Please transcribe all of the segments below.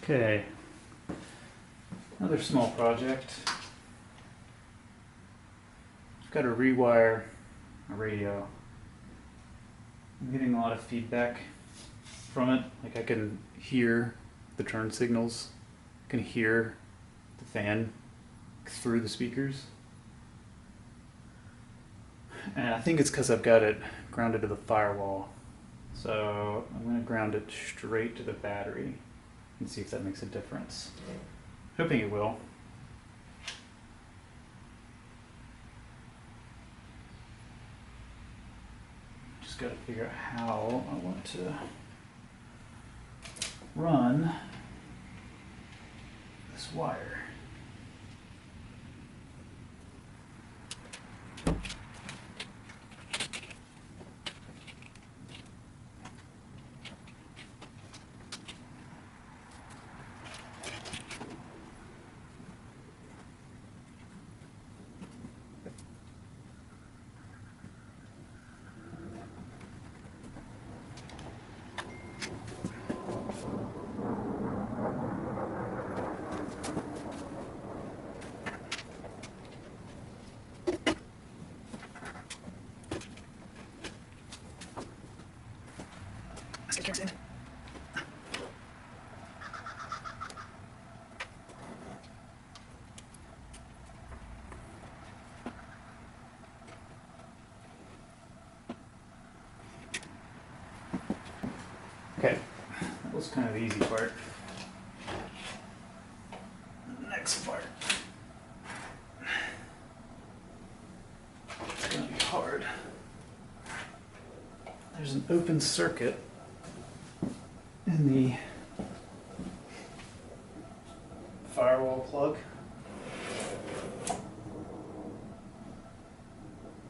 Okay, another small project. I've got to rewire a radio. I'm getting a lot of feedback from it. Like I can hear the turn signals. I can hear the fan through the speakers. And I think it's because I've got it grounded to the firewall. So I'm going to ground it straight to the battery and see if that makes a difference. Hoping it will. Just got to figure out how I want to run this wire. Okay, that was kind of the easy part. The next part, it's going to be hard. There's an open circuit in the firewall plug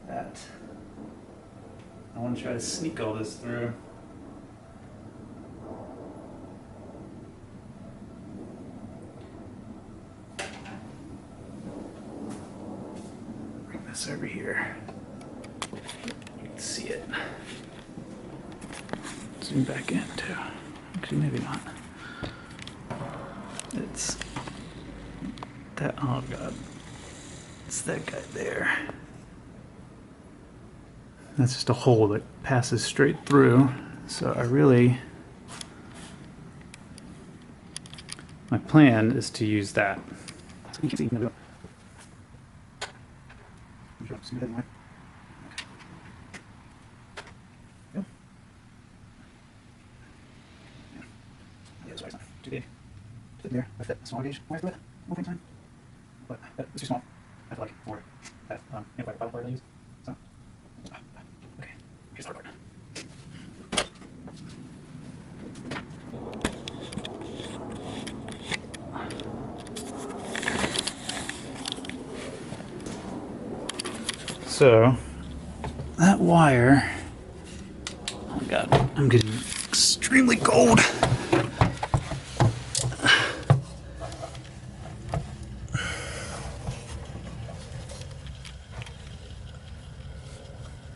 that I want to try to sneak all this through. Bring this over here. You can see it. Zoom back in too. Actually, maybe not. It's that, oh god. It's that guy there. That's just a hole that passes straight through. So my plan is to use that. So you can see you can do it. Too big. Fit there. I fit a small gauge wire through it. Okay, fine. But it's too small. I feel like for that amplifier Pyle part I use. So okay. Here's the hard part. So that wire, oh my god, I'm getting extremely cold.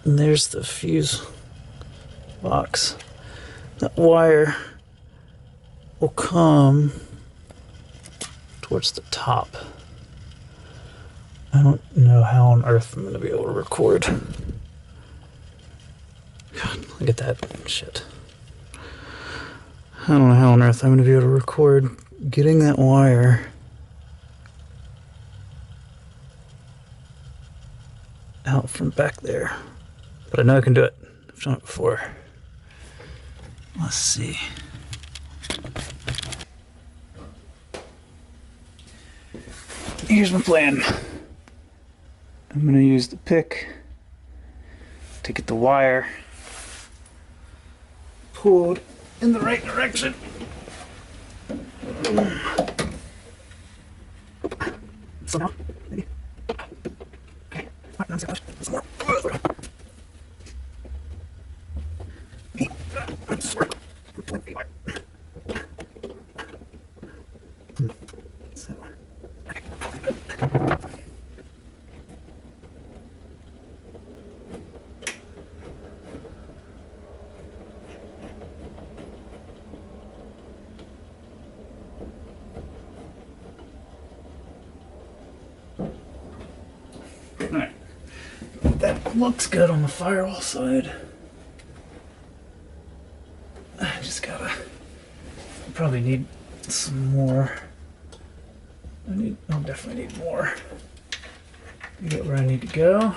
And there's the fuse box. That wire will come towards the top. I don't know how on earth I'm going to be able to record. God, look at that shit. I don't know how on earth I'm going to be able to record getting that wire out from back there. But I know I can do it. I've done it before. Let's see. Here's my plan. I'm going to use the pick to get the wire pulled in the right direction. Somehow, maybe. Okay. Alright, now some more. Looks good on the firewall side. I just gotta probably need some more. I'll definitely need more to get where I need to go,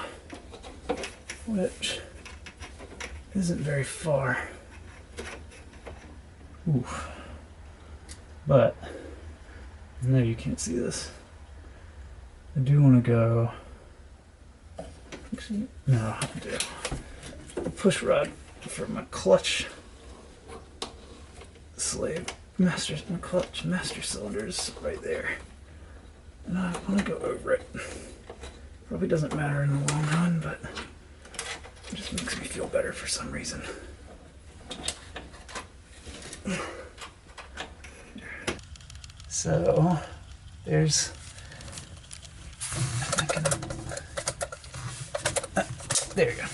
which isn't very far. Oof. But I know you can't see this. I do want to go. Actually, no, I do. The push rod for my clutch slave master, my clutch master cylinders right there, and I want to go over it. Probably doesn't matter in the long run, but it just makes me feel better for some reason. So there's, there you go.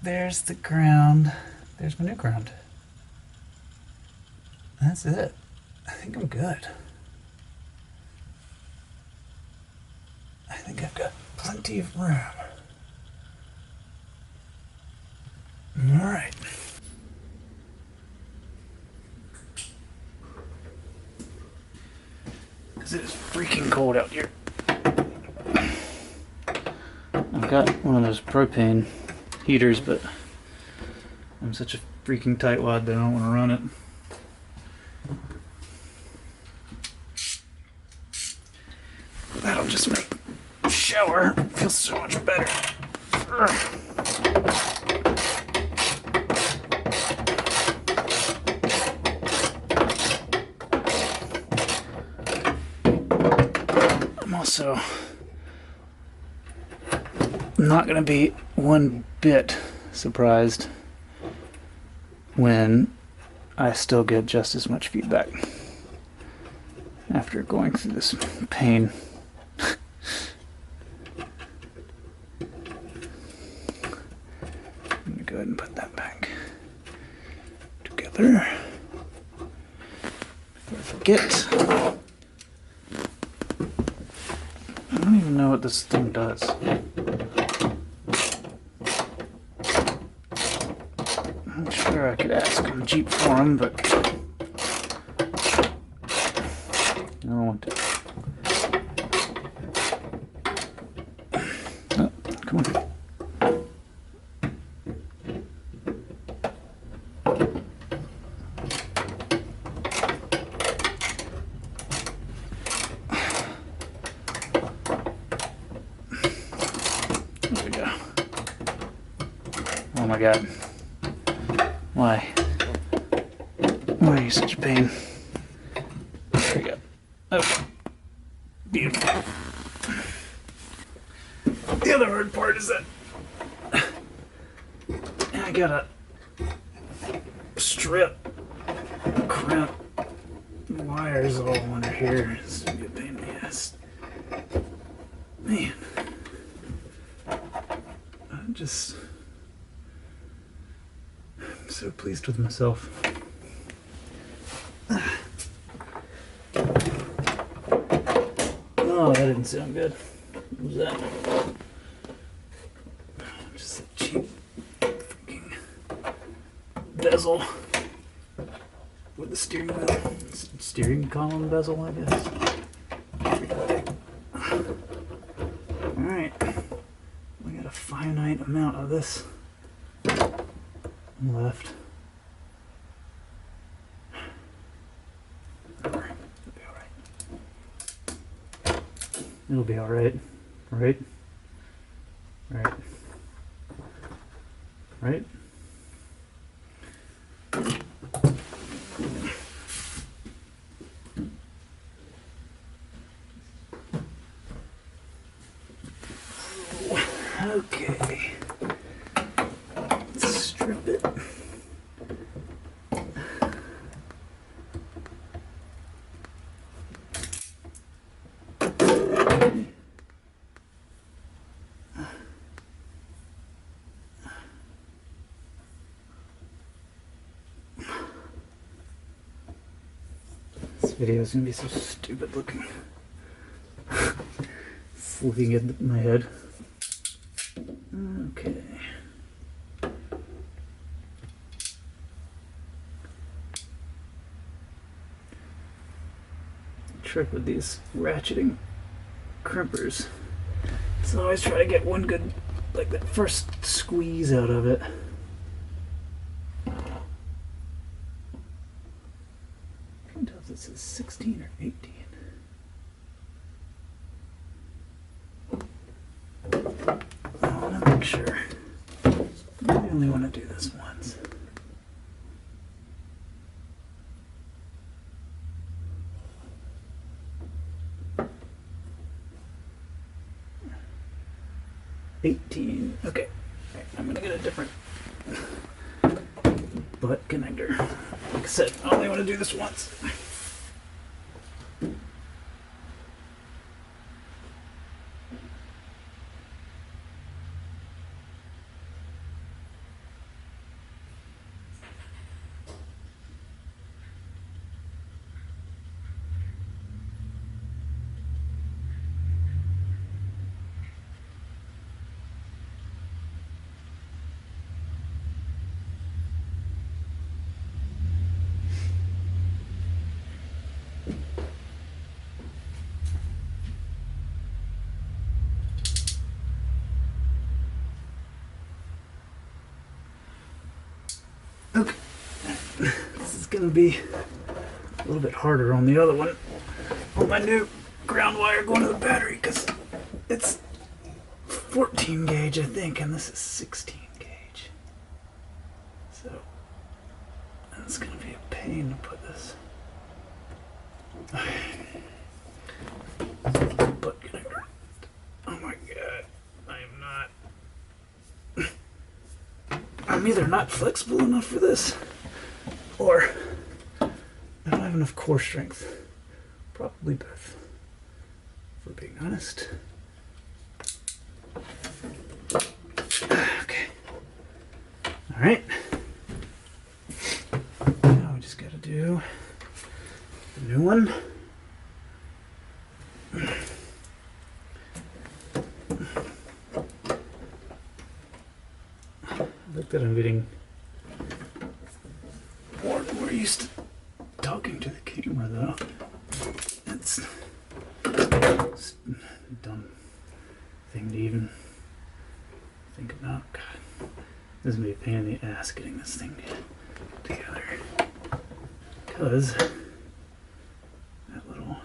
There's the ground. There's my new ground. That's it. I think I'm good. I think I've got plenty of room. All right. Because it is freaking cold out here. I've got one of those propane heaters, but I'm such a freaking tightwad that I don't want to run it. That'll just make the shower feel so much better. I'm also not going to be one bit surprised when I still get just as much feedback after going through this pain. I'm going to go ahead and put that back together before I forget. I don't even know what this thing does. I'm sure I could ask on Jeep forum, but I don't want to. Oh, come on. There we go. Oh my God. Why? Why are you such a pain? There we go. Okay. Beautiful. The other hard part is that I gotta strip, crimp wires all under here. It's gonna be a pain in the ass. Man. I'm so pleased with myself. Oh, that didn't sound good. What was that? Just a cheap freaking bezel with the steering wheel. Steering column bezel, I guess. Alright. We got a finite amount of this left. It'll be alright. Right? Right. Right? Okay. Let's strip it. This video is gonna be so stupid looking. It's looking at my head. Okay. Trick with these ratcheting crimpers. So I always try to get one good, like that first squeeze out of it. I can't tell if this is 16 or 18. I want to make sure. I only want to do this once. Okay, I'm gonna get a different butt connector. Like I said, I only want to do this once. Okay, this is going to be a little bit harder on the other one, on my new ground wire going to the battery, because it's 14 gauge I think, and this is 16 gauge. So, it's going to be a pain to put this. Butt connector. Oh my god, I am not. I'm either not flexible enough for this, or I don't have enough core strength. Probably both, if we're being honest. Okay. Alright. Now we just gotta do the new one. I like that I'm getting more and more used to talking to the camera, though. It's a dumb thing to even think about. God, this is gonna be a pain in the ass getting this thing together. Because that little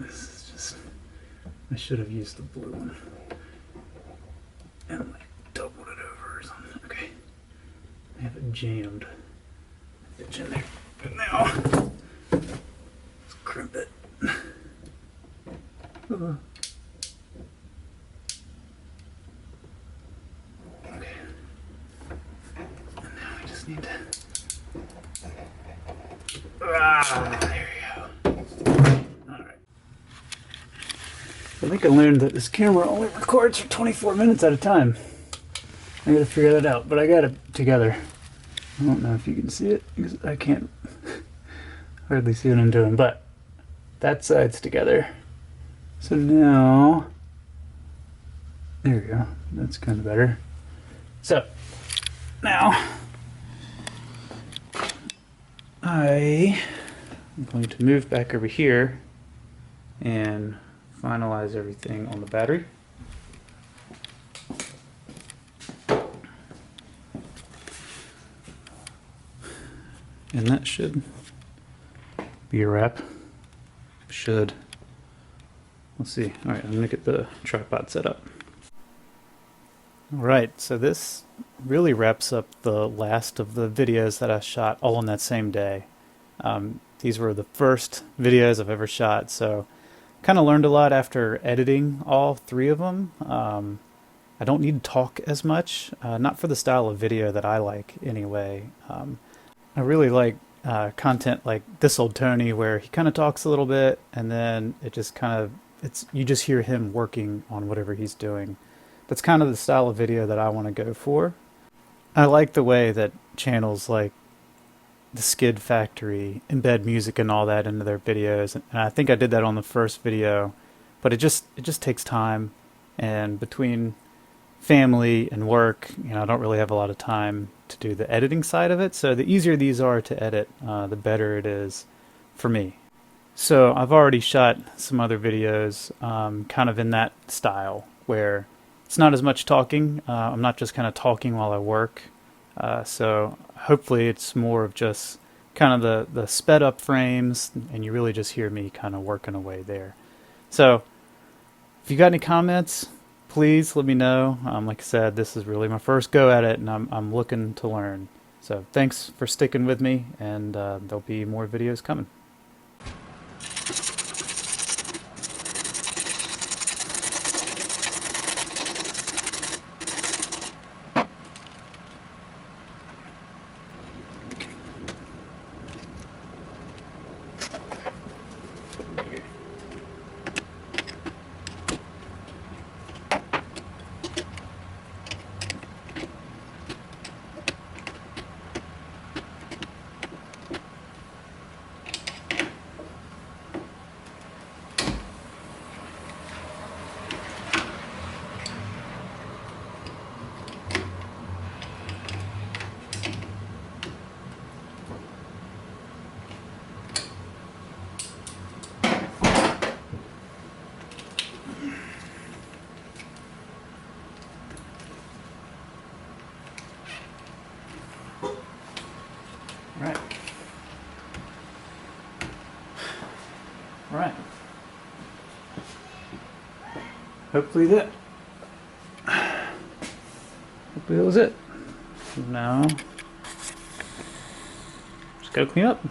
this is just, I should have used the blue one and like doubled it over or something. Okay, I have it jammed. Ditch in there. But now let's crimp it. Okay, and now I just need to. There we go. Alright. I think I learned that this camera only records for 24 minutes at a time. I gotta figure that out, but I got it together. I don't know if you can see it, because I can't hardly see what I'm doing, but that side's together. So now, there we go, that's kind of better. So, now, I am going to move back over here and finalize everything on the battery. And that should be a wrap. Should. Let's see. Alright, I'm going to get the tripod set up. Alright, so this really wraps up the last of the videos that I shot all on that same day. These were the first videos I've ever shot, so kind of learned a lot after editing all three of them. I don't need to talk as much, not for the style of video that I like anyway. I really like content like This Old Tony, where he kind of talks a little bit and then it just kind of, you just hear him working on whatever he's doing. That's kind of the style of video that I want to go for. I like the way that channels like the Skid Factory embed music and all that into their videos, and I think I did that on the first video, but it just takes time, and between family and work, I don't really have a lot of time to do the editing side of it. So the easier these are to edit, the better it is for me. So I've already shot some other videos kind of in that style where it's not as much talking. I'm not just kind of talking while I work. So hopefully it's more of just kind of the sped up frames, and you really just hear me kind of working away there. So if you got any comments, please let me know. Like I said, this is really my first go at it, and I'm looking to learn. So thanks for sticking with me, and there'll be more videos coming. Right. Hopefully that was it. Now, just gotta clean up.